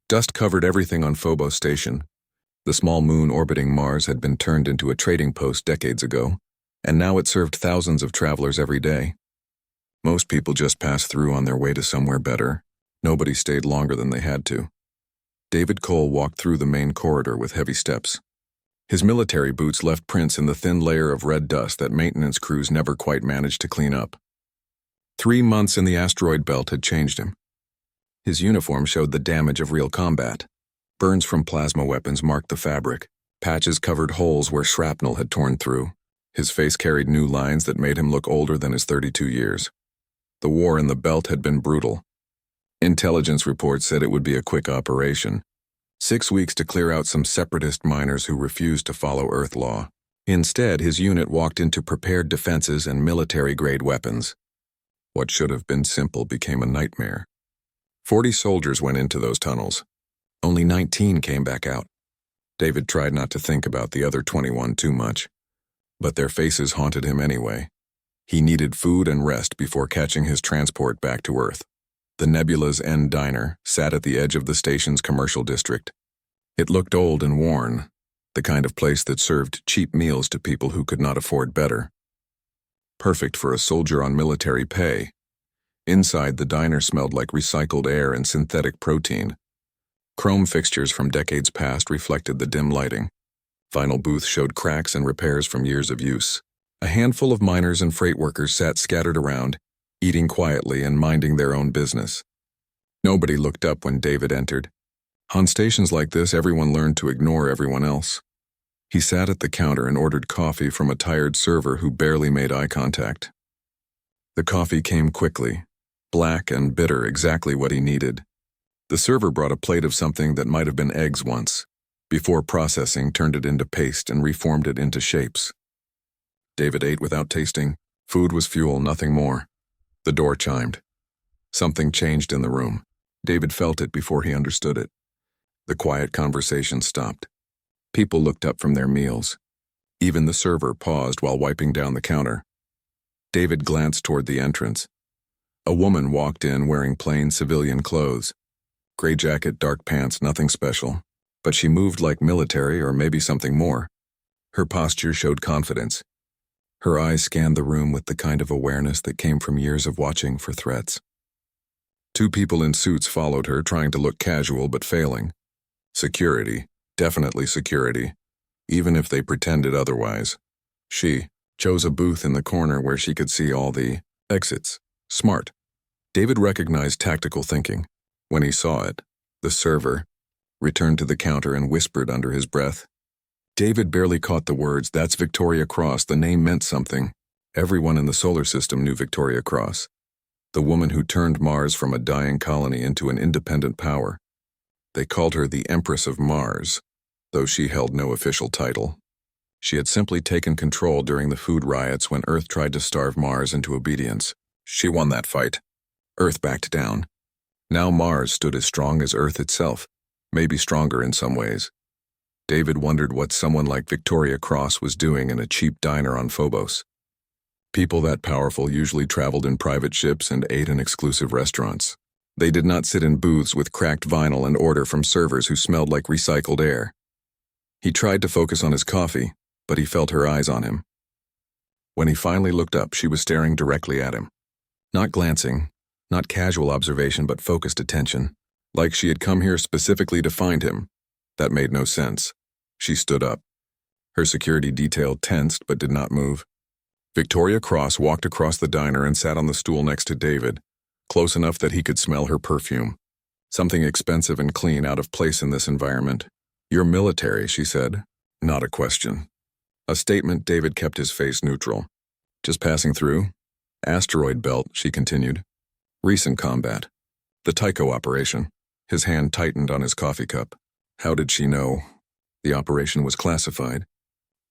Dust covered everything on Phobos Station. The small moon orbiting Mars had been turned into a trading post decades ago, and now it served thousands of travelers every day. Most people just passed through on their way to somewhere better. Nobody stayed longer than they had to. David Cole walked through the main corridor with heavy steps. His military boots left prints in the thin layer of red dust that maintenance crews never quite managed to clean up. 3 months in the asteroid belt had changed him. His uniform showed the damage of real combat. Burns from plasma weapons marked the fabric. Patches covered holes where shrapnel had torn through. His face carried new lines that made him look older than his 32 years. The war in the belt had been brutal. Intelligence reports said it would be a quick operation. 6 weeks to clear out some separatist miners who refused to follow Earth law. Instead, his unit walked into prepared defenses and military-grade weapons. What should have been simple became a nightmare. 40 soldiers went into those tunnels. Only 19 came back out. David tried not to think about the other 21 too much, but their faces haunted him anyway. He needed food and rest before catching his transport back to Earth. The Nebula's End Diner sat at the edge of the station's commercial district. It looked old and worn, the kind of place that served cheap meals to people who could not afford better. Perfect for a soldier on military pay. Inside, the diner smelled like recycled air and synthetic protein. Chrome fixtures from decades past reflected the dim lighting. Vinyl booths showed cracks and repairs from years of use. A handful of miners and freight workers sat scattered around, eating quietly and minding their own business. Nobody looked up when David entered. On stations like this, everyone learned to ignore everyone else. He sat at the counter and ordered coffee from a tired server who barely made eye contact. The coffee came quickly, black and bitter, exactly what he needed. The server brought a plate of something that might have been eggs once. Before processing, turned it into paste and reformed it into shapes. David ate without tasting. Food was fuel, nothing more. The door chimed. Something changed in the room. David felt it before he understood it. The quiet conversation stopped. People looked up from their meals. Even the server paused while wiping down the counter. David glanced toward the entrance. A woman walked in wearing plain civilian clothes. Gray jacket, dark pants, nothing special. But she moved like military or maybe something more. Her posture showed confidence. Her eyes scanned the room with the kind of awareness that came from years of watching for threats. 2 people in suits followed her, trying to look casual but failing. Security, definitely security, even if they pretended otherwise. She chose a booth in the corner where she could see all the exits. Smart. David recognized tactical thinking. When he saw it, the server returned to the counter and whispered under his breath. David barely caught the words. That's Victoria Cross. The name meant something. Everyone in the solar system knew Victoria Cross. The woman who turned Mars from a dying colony into an independent power. They called her the Empress of Mars, though she held no official title. She had simply taken control during the food riots when Earth tried to starve Mars into obedience. She won that fight. Earth backed down. Now Mars stood as strong as Earth itself, maybe stronger in some ways. David wondered what someone like Victoria Cross was doing in a cheap diner on Phobos. People that powerful usually traveled in private ships and ate in exclusive restaurants. They did not sit in booths with cracked vinyl and order from servers who smelled like recycled air. He tried to focus on his coffee, but he felt her eyes on him. When he finally looked up, she was staring directly at him. Not glancing, not casual observation, but focused attention, like she had come here specifically to find him. That made no sense. She stood up. Her security detail tensed but did not move. Victoria Cross walked across the diner and sat on the stool next to David, close enough that he could smell her perfume. Something expensive and clean, out of place in this environment. "You're military," she said. Not a question. A statement. David kept his face neutral. "Just passing through?" "Asteroid belt," she continued. "Recent combat. The Tycho operation." His hand tightened on his coffee cup. How did she know? The operation was classified.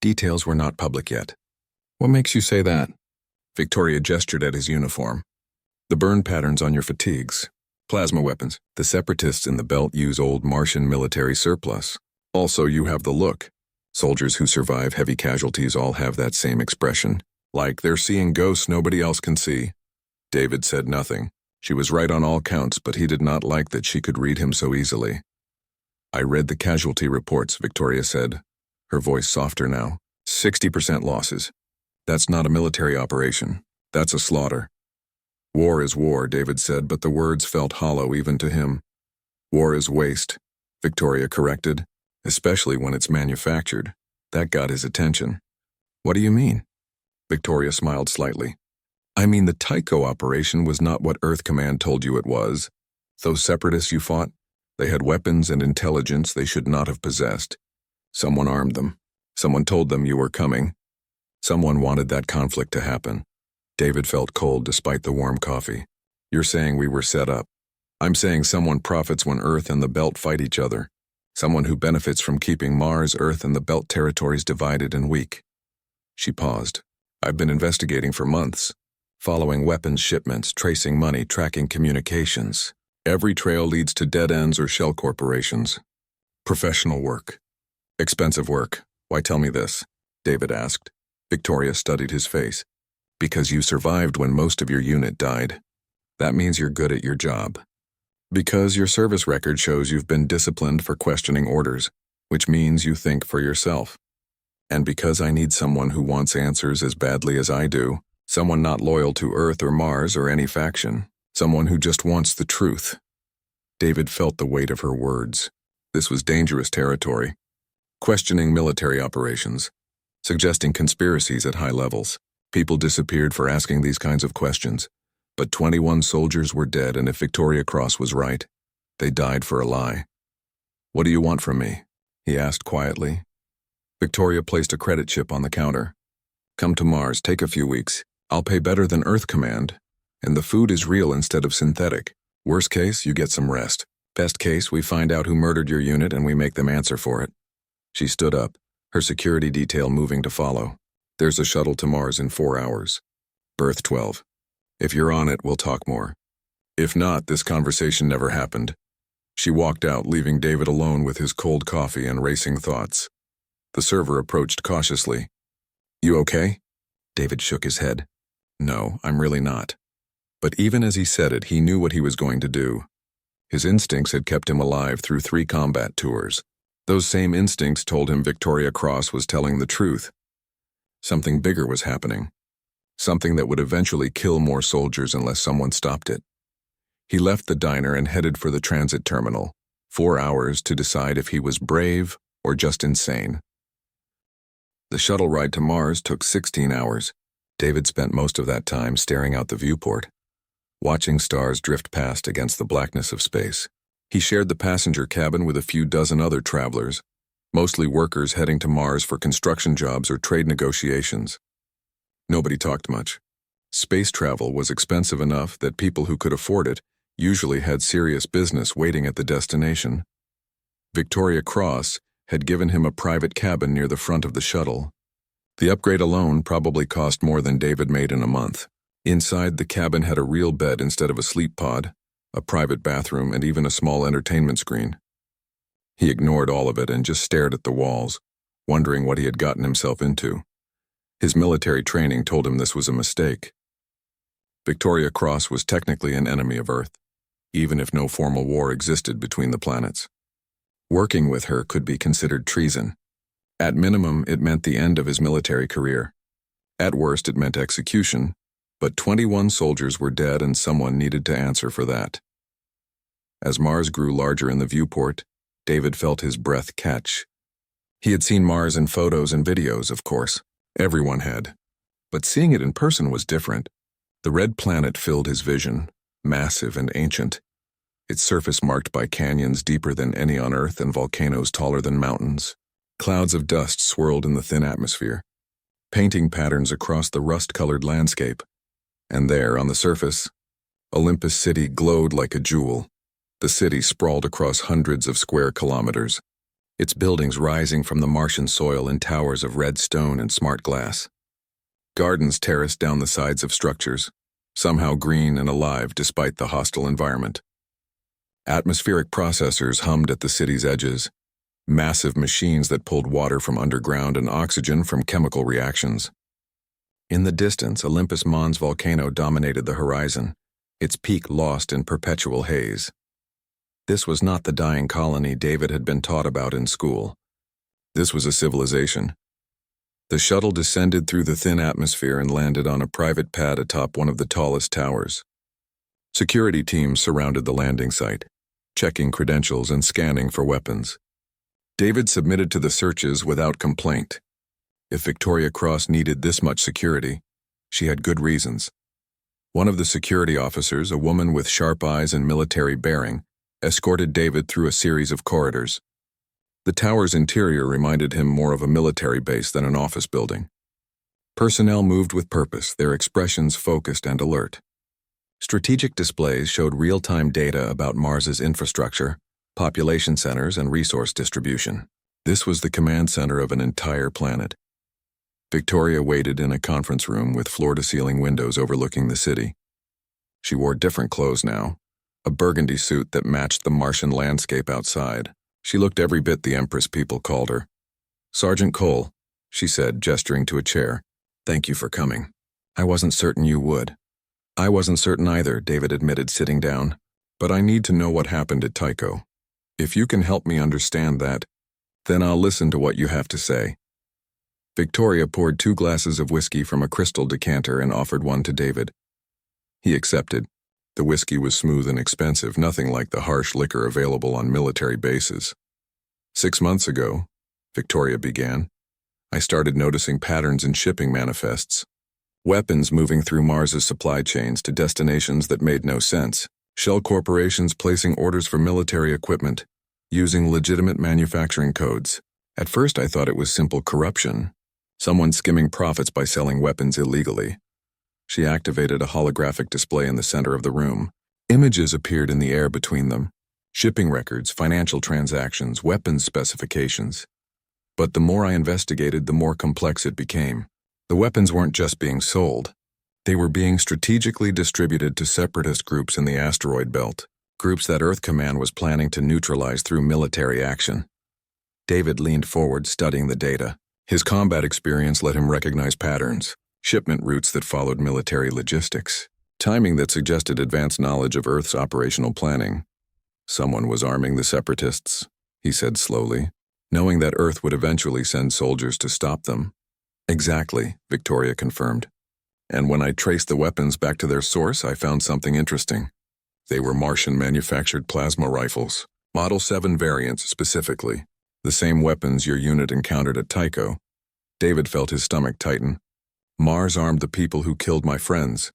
Details were not public yet. "What makes you say that?" Victoria gestured at his uniform. "The burn patterns on your fatigues. Plasma weapons. The separatists in the belt use old Martian military surplus. Also, you have the look. Soldiers who survive heavy casualties all have that same expression. Like they're seeing ghosts nobody else can see." David said nothing. She was right on all counts, but he did not like that she could read him so easily. I read the casualty reports, Victoria said, her voice softer now. 60% losses. That's not a military operation. That's a slaughter. War is war, David said, but the words felt hollow even to him. War is waste, Victoria corrected, especially when it's manufactured. That got his attention. What do you mean? Victoria smiled slightly. I mean, the Tycho operation was not what Earth Command told you it was. Those separatists you fought, they had weapons and intelligence they should not have possessed. Someone armed them. Someone told them you were coming. Someone wanted that conflict to happen. David felt cold despite the warm coffee. You're saying we were set up. I'm saying someone profits when Earth and the Belt fight each other. Someone who benefits from keeping Mars, Earth, and the Belt territories divided and weak. She paused. I've been investigating for months. Following weapons shipments, tracing money, tracking communications. Every trail leads to dead ends or shell corporations. Professional work. Expensive work. Why tell me this? David asked. Victoria studied his face. Because you survived when most of your unit died. That means you're good at your job. Because your service record shows you've been disciplined for questioning orders, which means you think for yourself. And because I need someone who wants answers as badly as I do, someone not loyal to Earth or Mars or any faction, someone who just wants the truth. David felt the weight of her words. This was dangerous territory. Questioning military operations, suggesting conspiracies at high levels. People disappeared for asking these kinds of questions, but 21 soldiers were dead, and if Victoria Cross was right, they died for a lie. What do you want from me? He asked quietly. Victoria placed a credit chip on the counter. Come to Mars, take a few weeks. I'll pay better than Earth Command, and the food is real instead of synthetic. Worst case, you get some rest. Best case, we find out who murdered your unit and we make them answer for it. She stood up, her security detail moving to follow. There's a shuttle to Mars in 4 hours. Berth 12. If you're on it, we'll talk more. If not, this conversation never happened. She walked out, leaving David alone with his cold coffee and racing thoughts. The server approached cautiously. You okay? David shook his head. No, I'm really not. But even as he said it, he knew what he was going to do. His instincts had kept him alive through 3 combat tours. Those same instincts told him Victoria Cross was telling the truth. Something bigger was happening. Something that would eventually kill more soldiers unless someone stopped it. He left the diner and headed for the transit terminal. 4 hours to decide if he was brave or just insane. The shuttle ride to Mars took 16 hours. David spent most of that time staring out the viewport, watching stars drift past against the blackness of space. He shared the passenger cabin with a few dozen other travelers, mostly workers heading to Mars for construction jobs or trade negotiations. Nobody talked much. Space travel was expensive enough that people who could afford it usually had serious business waiting at the destination. Victoria Cross had given him a private cabin near the front of the shuttle. The upgrade alone probably cost more than David made in a month. Inside, the cabin had a real bed instead of a sleep pod, a private bathroom, and even a small entertainment screen. He ignored all of it and just stared at the walls, wondering what he had gotten himself into. His military training told him this was a mistake. Victoria Cross was technically an enemy of Earth, even if no formal war existed between the planets. Working with her could be considered treason. At minimum, it meant the end of his military career. At worst, it meant execution, but 21 soldiers were dead and someone needed to answer for that. As Mars grew larger in the viewport, David felt his breath catch. He had seen Mars in photos and videos, of course. Everyone had. But seeing it in person was different. The red planet filled his vision, massive and ancient. Its surface marked by canyons deeper than any on Earth and volcanoes taller than mountains. Clouds of dust swirled in the thin atmosphere, painting patterns across the rust-colored landscape. And there, on the surface, Olympus City glowed like a jewel. The city sprawled across hundreds of square kilometers, its buildings rising from the Martian soil in towers of red stone and smart glass. Gardens terraced down the sides of structures, somehow green and alive despite the hostile environment. Atmospheric processors hummed at the city's edges, massive machines that pulled water from underground and oxygen from chemical reactions. In the distance, Olympus Mons volcano dominated the horizon, its peak lost in perpetual haze. This was not the dying colony David had been taught about in school. This was a civilization. The shuttle descended through the thin atmosphere and landed on a private pad atop one of the tallest towers. Security teams surrounded the landing site, checking credentials and scanning for weapons. David submitted to the searches without complaint. If Victoria Cross needed this much security, she had good reasons. One of the security officers, a woman with sharp eyes and military bearing, escorted David through a series of corridors. The tower's interior reminded him more of a military base than an office building. Personnel moved with purpose, their expressions focused and alert. Strategic displays showed real-time data about Mars's infrastructure, population centers, and resource distribution. This was the command center of an entire planet. Victoria waited in a conference room with floor-to-ceiling windows overlooking the city. She wore different clothes now, a burgundy suit that matched the Martian landscape outside. She looked every bit the Empress people called her. "Sergeant Cole," she said, gesturing to a chair. "Thank you for coming. I wasn't certain you would." "I wasn't certain either," David admitted, sitting down. "But I need to know what happened at Tycho. If you can help me understand that, then I'll listen to what you have to say." Victoria poured 2 glasses of whiskey from a crystal decanter and offered one to David. He accepted. The whiskey was smooth and expensive, nothing like the harsh liquor available on military bases. "6 months ago," Victoria began, "I started noticing patterns in shipping manifests. Weapons moving through Mars's supply chains to destinations that made no sense. Shell corporations placing orders for military equipment, using legitimate manufacturing codes. At first I thought it was simple corruption. Someone skimming profits by selling weapons illegally." She activated a holographic display in the center of the room. Images appeared in the air between them. Shipping records, financial transactions, weapons specifications. But the more I investigated, the more complex it became. The weapons weren't just being sold. They were being strategically distributed to separatist groups in the asteroid belt, groups that Earth Command was planning to neutralize through military action. David leaned forward, studying the data. His combat experience let him recognize patterns, shipment routes that followed military logistics, timing that suggested advanced knowledge of Earth's operational planning. "Someone was arming the separatists," he said slowly, knowing that Earth would eventually send soldiers to stop them. "Exactly," Victoria confirmed. "And when I traced the weapons back to their source, I found something interesting. They were Martian-manufactured plasma rifles, Model 7 variants specifically. The same weapons your unit encountered at Tycho." David felt his stomach tighten. "Mars armed the people who killed my friends."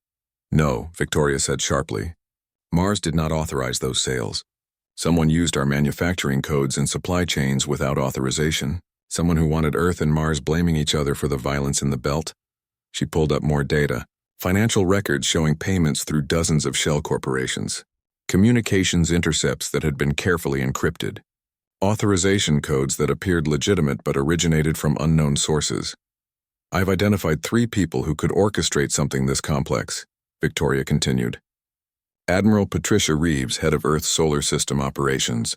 "No," Victoria said sharply. "Mars did not authorize those sales. Someone used our manufacturing codes and supply chains without authorization. Someone who wanted Earth and Mars blaming each other for the violence in the belt." She pulled up more data. Financial records showing payments through dozens of shell corporations. Communications intercepts that had been carefully encrypted. Authorization codes that appeared legitimate but originated from unknown sources. "I've identified 3 people who could orchestrate something this complex," Victoria continued. "Admiral Patricia Reeves, head of Earth's solar system operations.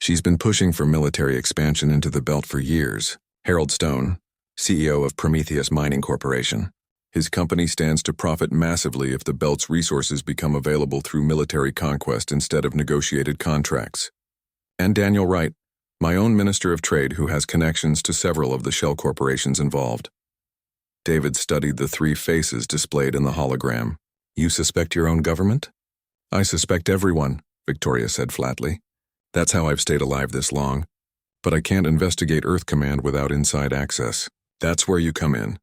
She's been pushing for military expansion into the belt for years. Harold Stone, CEO of Prometheus Mining Corporation. His company stands to profit massively if the belt's resources become available through military conquest instead of negotiated contracts. And Daniel Wright, my own Minister of Trade, who has connections to several of the shell corporations involved." David studied the 3 faces displayed in the hologram. "You suspect your own government?" "I suspect everyone," Victoria said flatly. "That's how I've stayed alive this long. But I can't investigate Earth Command without inside access. That's where you come in."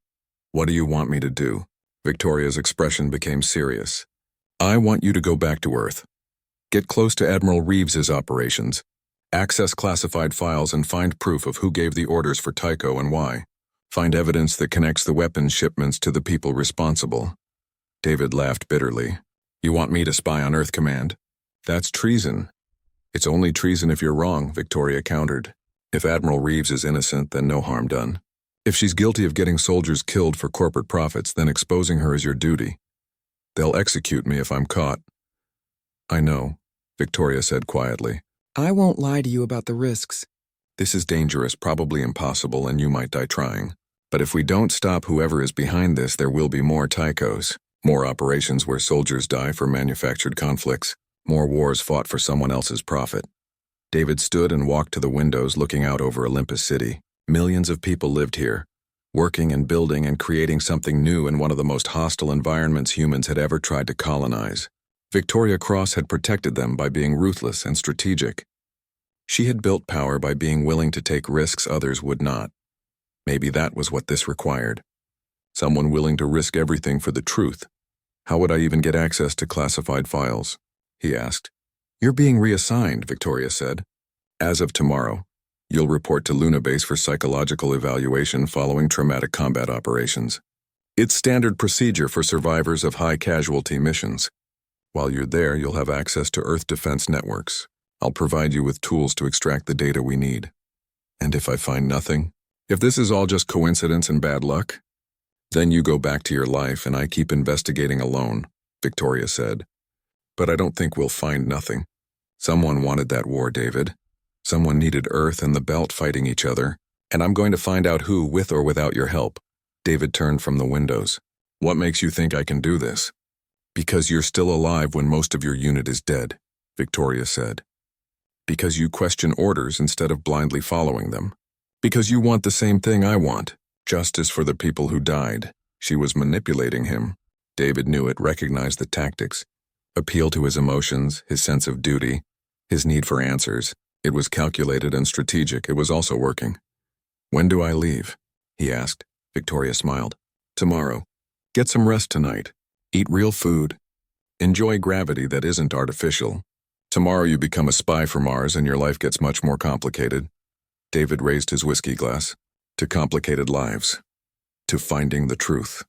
"What do you want me to do?" Victoria's expression became serious. "I want you to go back to Earth. Get close to Admiral Reeves's operations. Access classified files and find proof of who gave the orders for Tycho and why. Find evidence that connects the weapons shipments to the people responsible." David laughed bitterly. "You want me to spy on Earth Command? That's treason." "It's only treason if you're wrong," Victoria countered. "If Admiral Reeves is innocent, then no harm done. If she's guilty of getting soldiers killed for corporate profits, then exposing her is your duty. They'll execute me if I'm caught." "I know," Victoria said quietly. "I won't lie to you about the risks." "This is dangerous, probably impossible, and you might die trying. But if we don't stop whoever is behind this, there will be more Tychos, more operations where soldiers die for manufactured conflicts. More wars fought for someone else's profit. David stood and walked to the windows looking out over Olympus City. Millions of people lived here, working and building and creating something new in one of the most hostile environments humans had ever tried to colonize. Victoria Cross had protected them by being ruthless and strategic. She had built power by being willing to take risks others would not. Maybe that was what this required. Someone willing to risk everything for the truth. How would I even get access to classified files? He asked. You're being reassigned, Victoria said. As of tomorrow, you'll report to Luna Base for psychological evaluation following traumatic combat operations. It's standard procedure for survivors of high-casualty missions. While you're there, you'll have access to Earth defense networks. I'll provide you with tools to extract the data we need. And if I find nothing, if this is all just coincidence and bad luck, then you go back to your life and I keep investigating alone, Victoria said. But I don't think we'll find nothing. Someone wanted that war, David. Someone needed Earth and the Belt fighting each other, and I'm going to find out who with or without your help. David turned from the windows. What makes you think I can do this? Because you're still alive when most of your unit is dead, Victoria said. Because you question orders instead of blindly following them. Because you want the same thing I want, justice for the people who died. She was manipulating him. David knew it, recognized the tactics. Appeal to his emotions, his sense of duty, his need for answers. It was calculated and strategic. It was also working. When do I leave? He asked. Victoria smiled. Tomorrow. Get some rest tonight. Eat real food. Enjoy gravity that isn't artificial. Tomorrow you become a spy for Mars and your life gets much more complicated. David raised his whiskey glass. To complicated lives. To finding the truth.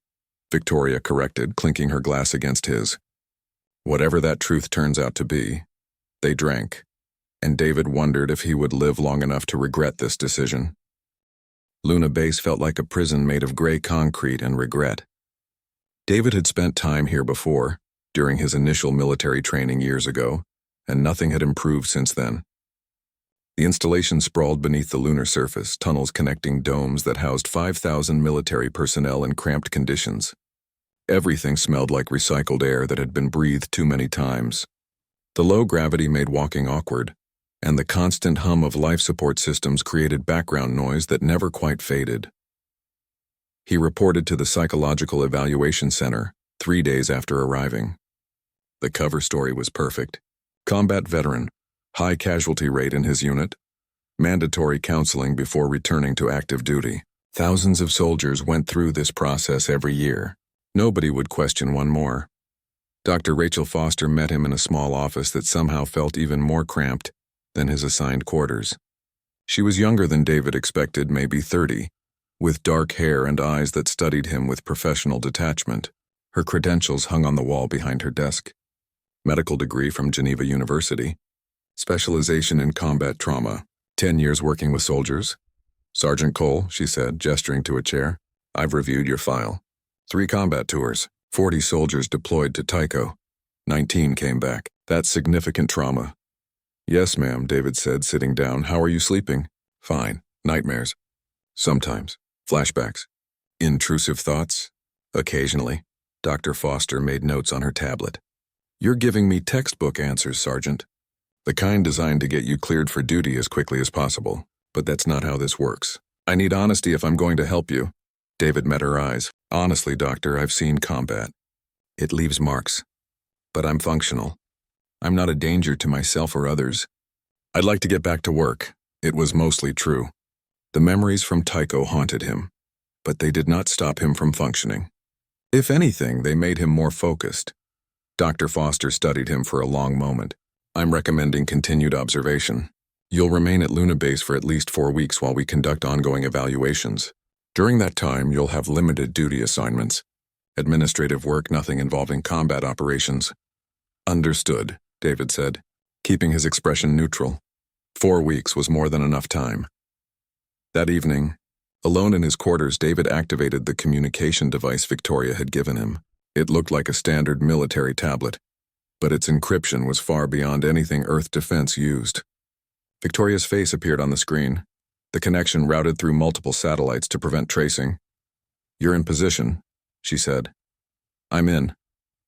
Victoria corrected, clinking her glass against his. Whatever that truth turns out to be. They drank. And David wondered if he would live long enough to regret this decision. Luna Base felt like a prison made of gray concrete and regret. David had spent time here before, during his initial military training years ago, and nothing had improved since then. The installation sprawled beneath the lunar surface, tunnels connecting domes that housed 5,000 military personnel in cramped conditions. Everything smelled like recycled air that had been breathed too many times. The low gravity made walking awkward, and the constant hum of life support systems created background noise that never quite faded. He reported to the Psychological Evaluation Center 3 days after arriving. The cover story was perfect. Combat veteran, high casualty rate in his unit, mandatory counseling before returning to active duty. Thousands of soldiers went through this process every year. Nobody would question one more. Dr. Rachel Foster met him in a small office that somehow felt even more cramped than his assigned quarters. She was younger than David expected, maybe 30, with dark hair and eyes that studied him with professional detachment. Her credentials hung on the wall behind her desk. Medical degree from Geneva University. Specialization in combat trauma. 10 years working with soldiers. Sergeant Cole, she said, gesturing to a chair. I've reviewed your file. 3 combat tours. 40 soldiers deployed to Tycho. 19 came back. That's significant trauma. Yes, ma'am, David said, sitting down. How are you sleeping? Fine. Nightmares. Sometimes. Flashbacks. Intrusive thoughts? Occasionally. Dr. Foster made notes on her tablet. You're giving me textbook answers, Sergeant. The kind designed to get you cleared for duty as quickly as possible. But that's not how this works. I need honesty if I'm going to help you. David met her eyes. Honestly, Doctor, I've seen combat. It leaves marks. But I'm functional. I'm not a danger to myself or others. I'd like to get back to work. It was mostly true. The memories from Tycho haunted him, but they did not stop him from functioning. If anything, they made him more focused. Dr. Foster studied him for a long moment. I'm recommending continued observation. You'll remain at Luna Base for at least 4 weeks while we conduct ongoing evaluations. During that time, you'll have limited duty assignments. Administrative work, nothing involving combat operations. Understood, David said, keeping his expression neutral. 4 weeks was more than enough time. That evening, alone in his quarters, David activated the communication device Victoria had given him. It looked like a standard military tablet, but its encryption was far beyond anything Earth defense used. Victoria's face appeared on the screen. The connection routed through multiple satellites to prevent tracing. You're in position, she said. I'm in,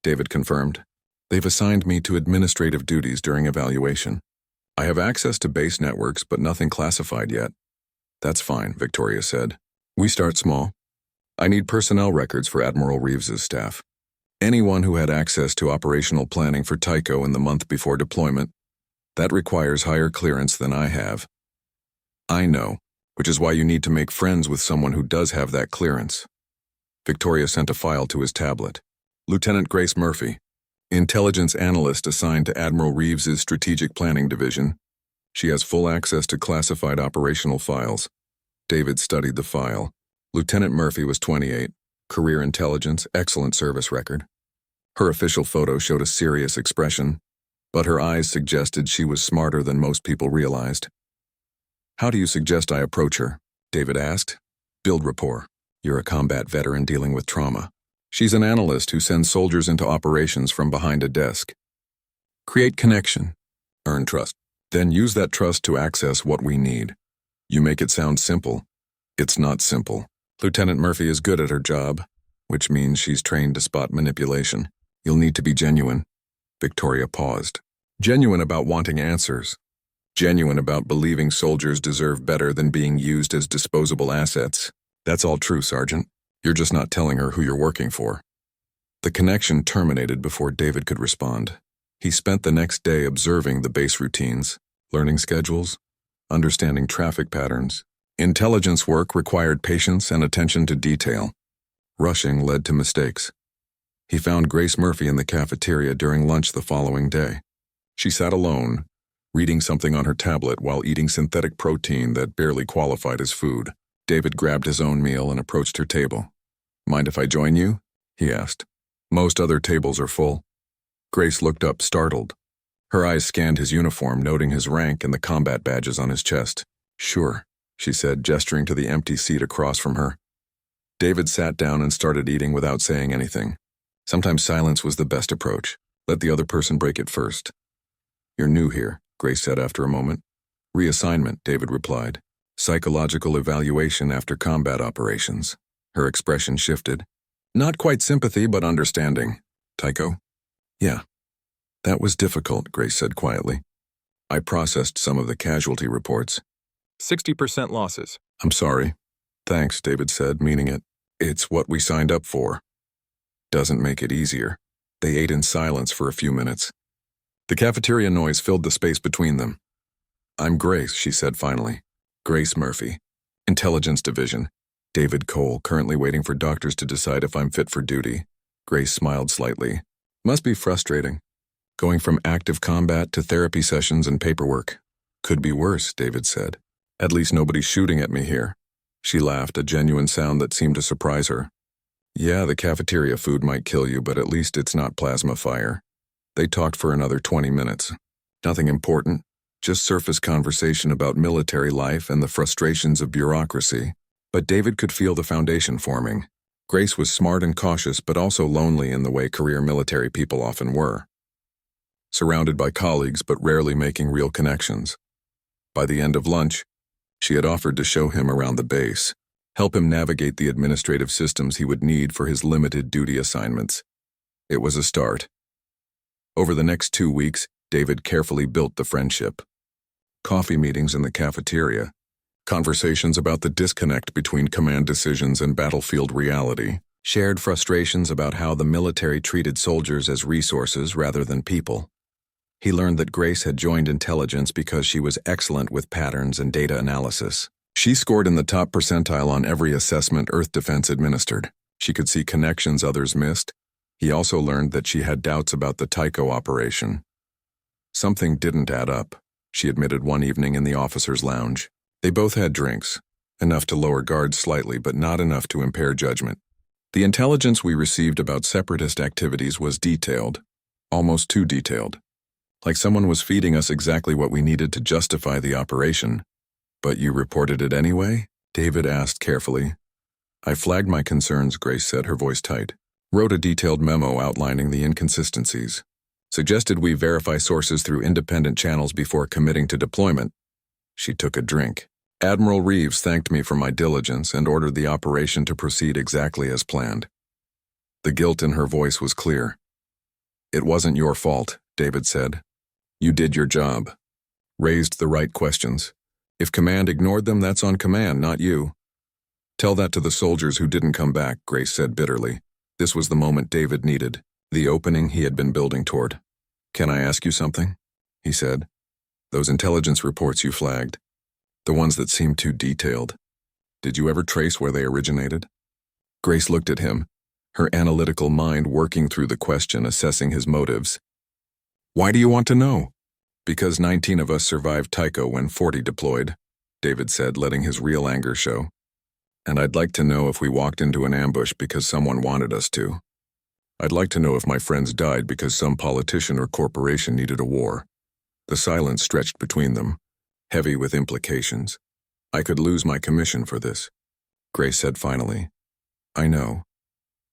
David confirmed. They've assigned me to administrative duties during evaluation. I have access to base networks, but nothing classified yet. That's fine, Victoria said. We start small. I need personnel records for Admiral Reeves's staff. Anyone who had access to operational planning for Tycho in the month before deployment. That requires higher clearance than I have. I know, which is why you need to make friends with someone who does have that clearance. Victoria sent a file to his tablet. Lieutenant Grace Murphy, intelligence analyst assigned to Admiral Reeves's strategic planning division. She has full access to classified operational files. David studied the file. Lieutenant Murphy was 28, career intelligence, excellent service record. Her official photo showed a serious expression, but her eyes suggested she was smarter than most people realized. How do you suggest I approach her? David asked. Build rapport. You're a combat veteran dealing with trauma. She's an analyst who sends soldiers into operations from behind a desk. Create connection. Earn trust. Then use that trust to access what we need. You make it sound simple. It's not simple. Lieutenant Murphy is good at her job, which means she's trained to spot manipulation. You'll need to be genuine. Victoria paused. Genuine about wanting answers. Genuine about believing soldiers deserve better than being used as disposable assets. That's all true, Sergeant. You're just not telling her who you're working for. The connection terminated before David could respond. He spent the next day observing the base routines, learning schedules, understanding traffic patterns. Intelligence work required patience and attention to detail. Rushing led to mistakes. He found Grace Murphy in the cafeteria during lunch the following day. She sat alone, reading something on her tablet while eating synthetic protein that barely qualified as food. David grabbed his own meal and approached her table. Mind if I join you? He asked. Most other tables are full. Grace looked up, startled. Her eyes scanned his uniform, noting his rank and the combat badges on his chest. Sure, she said, gesturing to the empty seat across from her. David sat down and started eating without saying anything. Sometimes silence was the best approach. Let the other person break it first. You're new here, Grace said after a moment. Reassignment, David replied. Psychological evaluation after combat operations. Her expression shifted. Not quite sympathy, but understanding. Tycho? Yeah. That was difficult, Grace said quietly. I processed some of the casualty reports. 60% losses. I'm sorry. Thanks, David said, meaning it. It's what we signed up for. Doesn't make it easier. They ate in silence for a few minutes. The cafeteria noise filled the space between them. I'm Grace, she said finally. Grace Murphy. Intelligence Division. David Cole, currently waiting for doctors to decide if I'm fit for duty. Grace smiled slightly. Must be frustrating. Going from active combat to therapy sessions and paperwork. Could be worse, David said. At least nobody's shooting at me here. She laughed, a genuine sound that seemed to surprise her. Yeah, the cafeteria food might kill you, but at least it's not plasma fire. They talked for another 20 minutes. Nothing important, just surface conversation about military life and the frustrations of bureaucracy. But David could feel the foundation forming. Grace was smart and cautious, but also lonely in the way career military people often were. Surrounded by colleagues, but rarely making real connections. By the end of lunch, she had offered to show him around the base, help him navigate the administrative systems he would need for his limited duty assignments. It was a start. Over the next 2 weeks, David carefully built the friendship. Coffee meetings in the cafeteria, conversations about the disconnect between command decisions and battlefield reality, shared frustrations about how the military treated soldiers as resources rather than people. He learned that Grace had joined intelligence because she was excellent with patterns and data analysis. She scored in the top percentile on every assessment Earth Defense administered. She could see connections others missed. He also learned that she had doubts about the Tycho operation. Something didn't add up, she admitted one evening in the officers' lounge. They both had drinks, enough to lower guards slightly, but not enough to impair judgment. The intelligence we received about separatist activities was detailed, almost too detailed. Like someone was feeding us exactly what we needed to justify the operation. But you reported it anyway? David asked carefully. I flagged my concerns, Grace said, her voice tight. Wrote a detailed memo outlining the inconsistencies. Suggested we verify sources through independent channels before committing to deployment. She took a drink. Admiral Reeves thanked me for my diligence and ordered the operation to proceed exactly as planned. The guilt in her voice was clear. It wasn't your fault, David said. You did your job. Raised the right questions. If command ignored them, that's on command, not you. Tell that to the soldiers who didn't come back, Grace said bitterly. This was the moment David needed, the opening he had been building toward. Can I ask you something? He said. Those intelligence reports you flagged, the ones that seemed too detailed, did you ever trace where they originated? Grace looked at him, her analytical mind working through the question, assessing his motives. Why do you want to know? Because 19 of us survived Tycho when 40 deployed, David said, letting his real anger show. And I'd like to know if we walked into an ambush because someone wanted us to. I'd like to know if my friends died because some politician or corporation needed a war. The silence stretched between them, heavy with implications. I could lose my commission for this, Grace said finally. I know.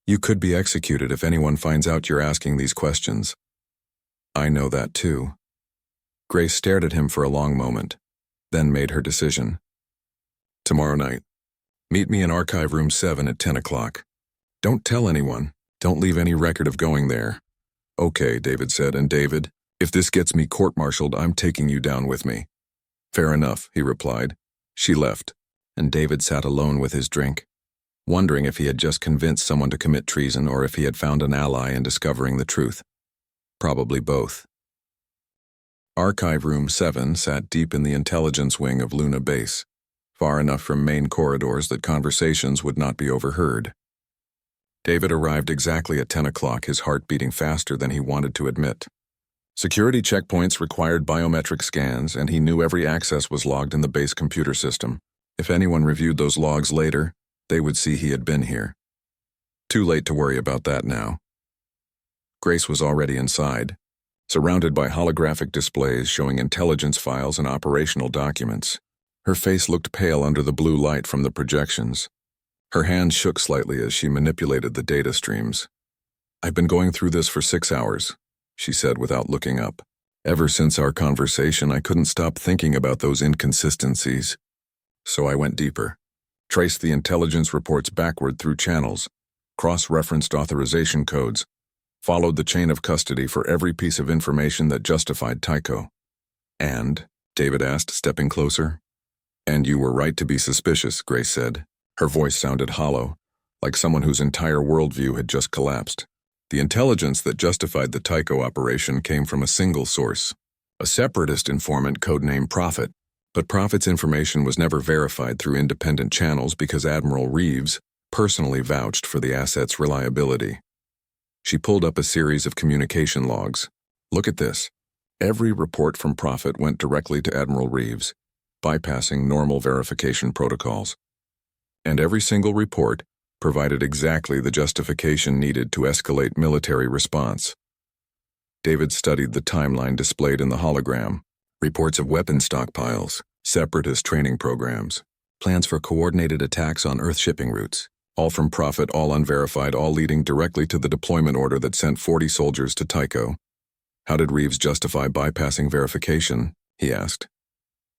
You could be executed if anyone finds out you're asking these questions. I know that too. Grace stared at him for a long moment, then made her decision. Tomorrow night. Meet me in Archive Room 7 at 10 o'clock. Don't tell anyone. Don't leave any record of going there. Okay, David said, and David, if this gets me court-martialed, I'm taking you down with me. Fair enough, he replied. She left, and David sat alone with his drink, wondering if he had just convinced someone to commit treason or if he had found an ally in discovering the truth. Probably both. Archive Room 7 sat deep in the intelligence wing of Luna Base, far enough from main corridors that conversations would not be overheard. David arrived exactly at 10 o'clock, his heart beating faster than he wanted to admit. Security checkpoints required biometric scans, and he knew every access was logged in the base computer system. If anyone reviewed those logs later, they would see he had been here. Too late to worry about that now. Grace was already inside, surrounded by holographic displays showing intelligence files and operational documents. Her face looked pale under the blue light from the projections. Her hands shook slightly as she manipulated the data streams. I've been going through this for 6 hours, she said without looking up. Ever since our conversation, I couldn't stop thinking about those inconsistencies. So I went deeper, traced the intelligence reports backward through channels, cross-referenced authorization codes, followed the chain of custody for every piece of information that justified Tycho. And, David asked, stepping closer. And you were right to be suspicious, Grace said. Her voice sounded hollow, like someone whose entire worldview had just collapsed. The intelligence that justified the Tycho operation came from a single source, a separatist informant codenamed Prophet. But Prophet's information was never verified through independent channels because Admiral Reeves personally vouched for the asset's reliability. She pulled up a series of communication logs. Look at this. Every report from Prophet went directly to Admiral Reeves, bypassing normal verification protocols. And every single report provided exactly the justification needed to escalate military response. David studied the timeline displayed in the hologram. Reports of weapon stockpiles, separatist training programs, plans for coordinated attacks on Earth shipping routes, all from Prophet, all unverified, all leading directly to the deployment order that sent 40 soldiers to Tycho. How did Reeves justify bypassing verification? He asked.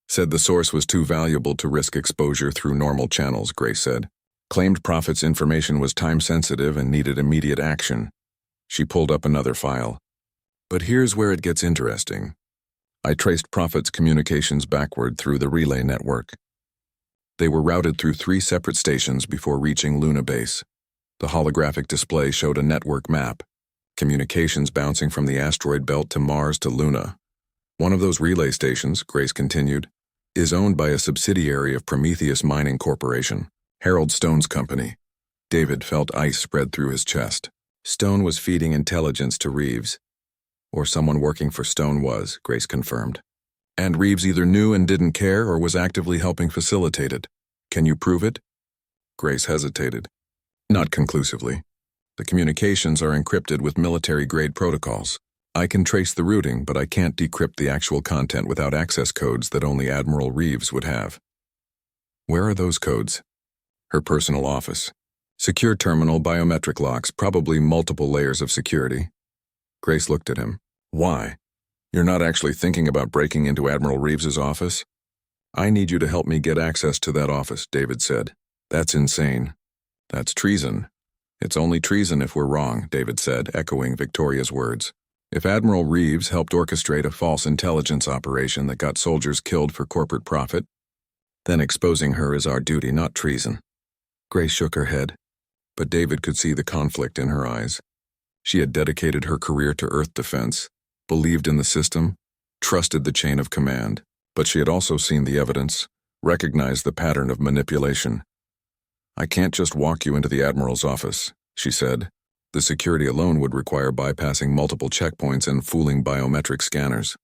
Said the source was too valuable to risk exposure through normal channels, Grace said. Claimed Prophet's information was time-sensitive and needed immediate action. She pulled up another file. But here's where it gets interesting. I traced Prophet's communications backward through the relay network. They were routed through 3 separate stations before reaching Luna Base. The holographic display showed a network map, communications bouncing from the asteroid belt to Mars to Luna. One of those relay stations, Grace continued, is owned by a subsidiary of Prometheus Mining Corporation, Harold Stone's company. David felt ice spread through his chest. Stone was feeding intelligence to Reeves. Or someone working for Stone was, Grace confirmed. And Reeves either knew and didn't care or was actively helping facilitate it. Can you prove it? Grace hesitated. Not conclusively. The communications are encrypted with military-grade protocols. I can trace the routing, but I can't decrypt the actual content without access codes that only Admiral Reeves would have. Where are those codes? Her personal office. Secure terminal, biometric locks, probably multiple layers of security. Grace looked at him. Why? You're not actually thinking about breaking into Admiral Reeves's office? I need you to help me get access to that office, David said. That's insane. That's treason. It's only treason if we're wrong, David said, echoing Victoria's words. If Admiral Reeves helped orchestrate a false intelligence operation that got soldiers killed for corporate profit, then exposing her is our duty, not treason. Grace shook her head, but David could see the conflict in her eyes. She had dedicated her career to Earth defense, believed in the system, trusted the chain of command, but she had also seen the evidence, recognized the pattern of manipulation. "I can't just walk you into the Admiral's office," she said. "The security alone would require bypassing multiple checkpoints and fooling biometric scanners."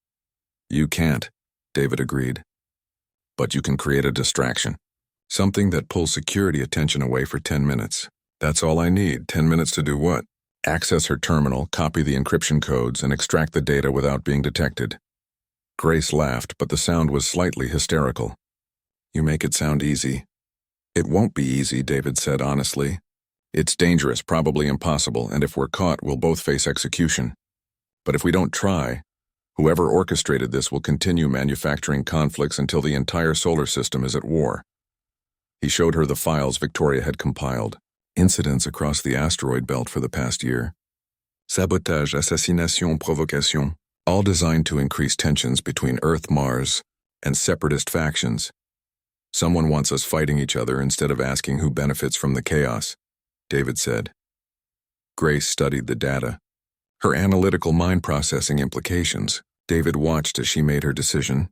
"You can't," David agreed. "But you can create a distraction. Something that pulls security attention away for 10 minutes. That's all I need. 10 minutes to do what? Access her terminal, copy the encryption codes, and extract the data without being detected." Grace laughed, but the sound was slightly hysterical. "You make it sound easy." "It won't be easy," David said honestly. "It's dangerous, probably impossible, and if we're caught, we'll both face execution. But if we don't try, whoever orchestrated this will continue manufacturing conflicts until the entire solar system is at war." He showed her the files Victoria had compiled, incidents across the asteroid belt for the past year. Sabotage, assassination, provocation, all designed to increase tensions between Earth, Mars, and separatist factions. "Someone wants us fighting each other instead of asking who benefits from the chaos," David said. Grace studied the data, her analytical mind processing implications. David watched as she made her decision.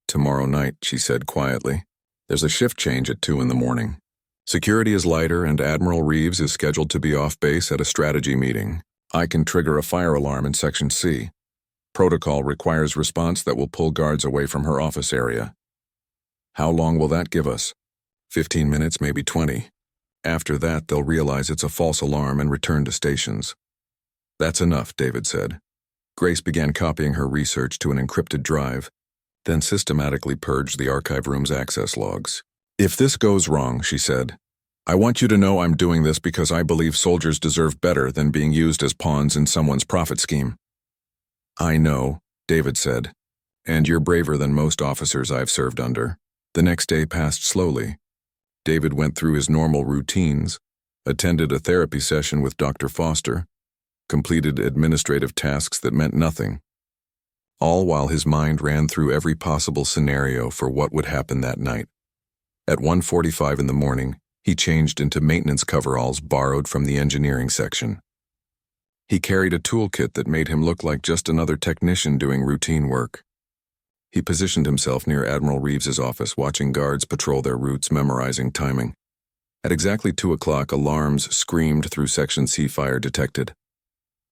"Tomorrow night," she said quietly. "There's a shift change at 2 in the morning. Security is lighter and Admiral Reeves is scheduled to be off base at a strategy meeting. I can trigger a fire alarm in Section C. Protocol requires response that will pull guards away from her office area. How long will that give us? 15 minutes, maybe 20. After that, they'll realize it's a false alarm and return to stations." "That's enough," David said. Grace began copying her research to an encrypted drive, then systematically purged the archive room's access logs. "If this goes wrong," she said, "I want you to know I'm doing this because I believe soldiers deserve better than being used as pawns in someone's profit scheme." "I know," David said, "and you're braver than most officers I've served under." The next day passed slowly. David went through his normal routines, attended a therapy session with Dr. Foster, completed administrative tasks that meant nothing, all while his mind ran through every possible scenario for what would happen that night. At 1:45 in the morning, he changed into maintenance coveralls borrowed from the engineering section. He carried a toolkit that made him look like just another technician doing routine work. He positioned himself near Admiral Reeves's office, watching guards patrol their routes, memorizing timing. At exactly 2 o'clock, alarms screamed through Section C. Fire detected.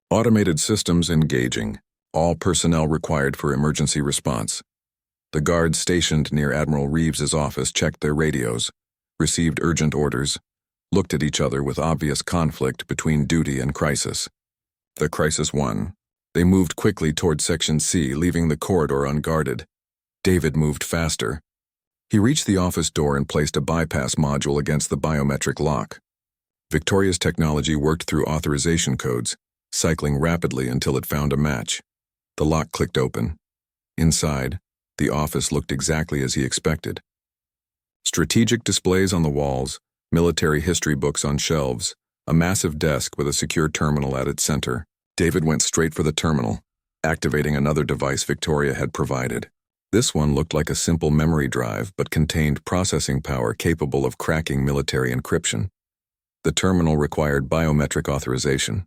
Automated systems engaging. All personnel required for emergency response. The guards stationed near Admiral Reeves's office checked their radios, received urgent orders, looked at each other with obvious conflict between duty and crisis. The crisis won. They moved quickly toward Section C, leaving the corridor unguarded. David moved faster. He reached the office door and placed a bypass module against the biometric lock. Victoria's technology worked through authorization codes, cycling rapidly until it found a match. The lock clicked open. Inside, the office looked exactly as he expected. Strategic displays on the walls, military history books on shelves, a massive desk with a secure terminal at its center. David went straight for the terminal, activating another device Victoria had provided. This one looked like a simple memory drive but contained processing power capable of cracking military encryption. The terminal required biometric authorization.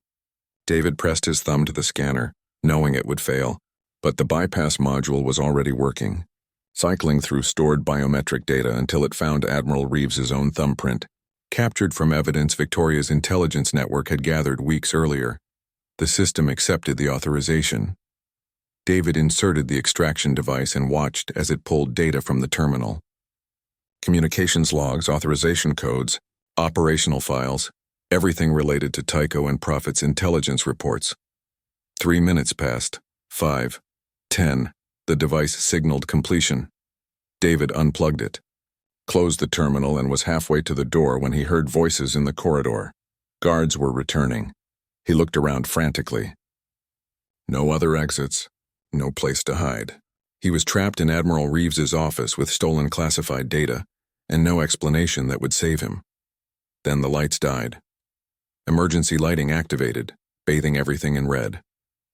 David pressed his thumb to the scanner, knowing it would fail, but the bypass module was already working, cycling through stored biometric data until it found Admiral Reeves's own thumbprint, captured from evidence Victoria's intelligence network had gathered weeks earlier. The system accepted the authorization. David inserted the extraction device and watched as it pulled data from the terminal. Communications logs, authorization codes, operational files, everything related to Tycho and Prophet's intelligence reports. 3 minutes passed. 5. 10. The device signaled completion. David unplugged it, closed the terminal, and was halfway to the door when he heard voices in the corridor. Guards were returning. He looked around frantically. No other exits, no place to hide. He was trapped in Admiral Reeves's office with stolen classified data, and no explanation that would save him. Then the lights died. Emergency lighting activated, bathing everything in red.